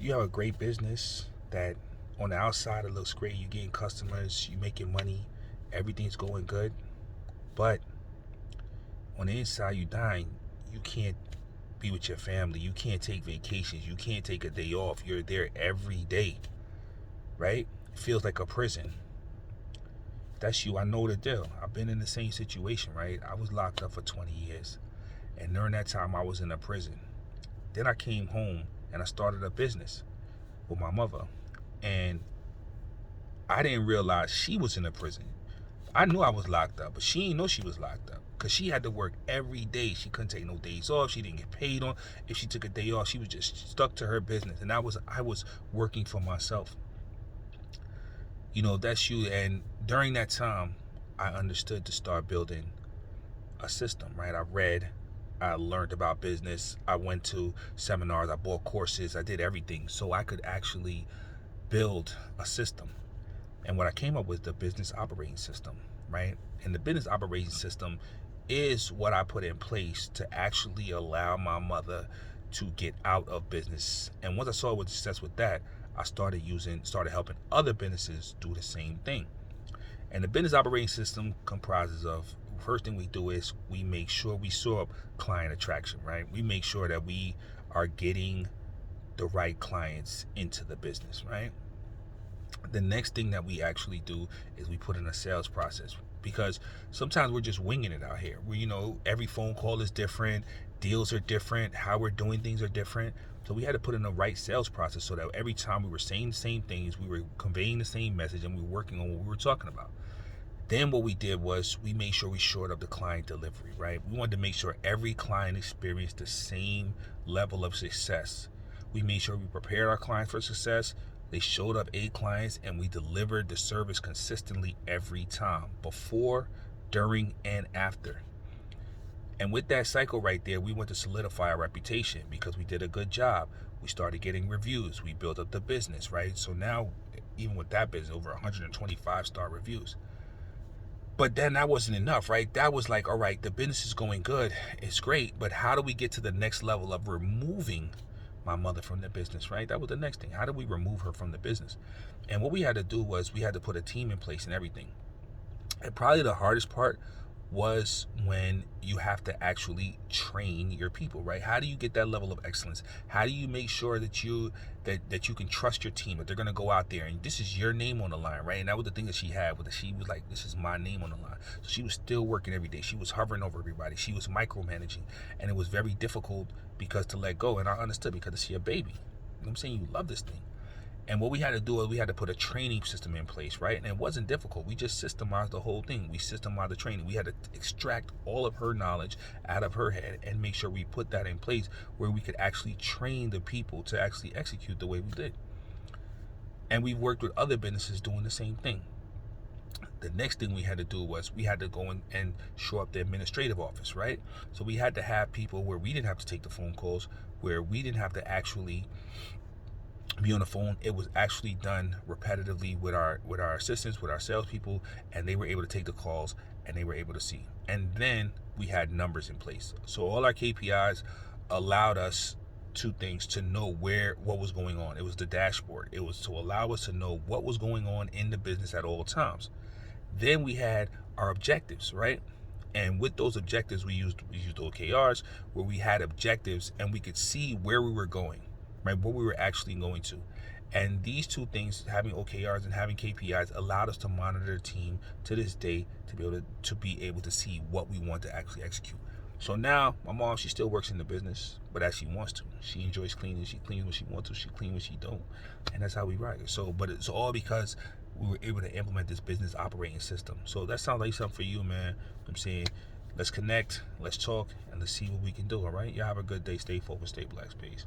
you have a great business that on the outside it looks great. You're getting customers, you're making money, everything's going good. But on the inside, you're dying. You can't be with your family. You can't take vacations. You can't take a day off. You're there every day, right? It feels like a prison. That's you. I know the deal. I've been in the same situation, right? I was locked up for 20 years. And during that time, I was in a prison. Then I came home and I started a business with my mother. And I didn't realize she was in a prison. I knew I was locked up, but she didn't know she was locked up because she had to work every day. She couldn't take no days off. She didn't get paid on. If she took a day off, she was just stuck to her business. And I was working for myself. That's you. And during that time, I understood to start building a system, right? I learned about business. I went to seminars. I bought courses. I did everything so I could actually build a system. And what I came up with, the business operating system, right? And the business operating system is what I put in place to actually allow my mother to get out of business. And once I saw what success with that, I started helping other businesses do the same thing. And the business operating system comprises of, first thing we do is we make sure we show up client attraction, right? We make sure that we are getting the right clients into the business, right? The next thing that we actually do is we put in a sales process, because sometimes we're just winging it out here. Every phone call is different, deals are different, how we're doing things are different. So we had to put in the right sales process so that every time we were saying the same things, we were conveying the same message, and we were working on what we were talking about. Then what we did was we made sure we shored up the client delivery, right? We wanted to make sure every client experienced the same level of success. We made sure we prepared our clients for success. They showed up A clients, and we delivered the service consistently every time, before, during, and after. And with that cycle right there, we went to solidify our reputation because we did a good job. We started getting reviews. We built up the business, right? So now, even with that business, over 125-star reviews. But then that wasn't enough, right? That was like, all right, the business is going good. It's great. But how do we get to the next level of removing my mother from the business, right? That was the next thing. How do we remove her from the business? And what we had to do was we had to put a team in place and everything. And probably the hardest part was when you have to actually train your people, right? How do you get that level of excellence? How do you make sure that you can trust your team, that they're going to go out there and this is your name on the line, right? And that was the thing that she had, she was like, this is my name on the line. So she was still working every day. She was hovering over everybody. She was micromanaging, and it was very difficult because to let go. And I understood, because she a baby. You know what I'm saying? You love this thing. And what we had to do is we had to put a training system in place, right? And it wasn't difficult. We just systemized the whole thing. We systemized the training. We had to extract all of her knowledge out of her head and make sure we put that in place where we could actually train the people to actually execute the way we did. And we worked with other businesses doing the same thing. The next thing we had to do was we had to go in and shore up the administrative office, right? So we had to have people where we didn't have to take the phone calls, where we didn't have to actually be on the phone. It was actually done repetitively with our assistants, with our salespeople, and they were able to take the calls and they were able to see. And then we had numbers in place. So all our KPIs allowed us two things: to know what was going on. It was the dashboard. It was to allow us to know what was going on in the business at all times. Then we had our objectives, right? And with those objectives, we used OKRs, where we had objectives and we could see where we were going, right? What we were actually going to. And these two things, having OKRs and having KPIs, allowed us to monitor the team to this day to be able to see what we want to actually execute. So now my mom, she still works in the business, but as she wants to. She enjoys cleaning. She cleans when she wants to. She cleans when she don't. And that's how we ride. So, but it's all because we were able to implement this business operating system. So that sounds like something for you, man. I'm saying, let's connect, let's talk, and let's see what we can do, all right? Y'all have a good day. Stay focused, stay blessed. Peace.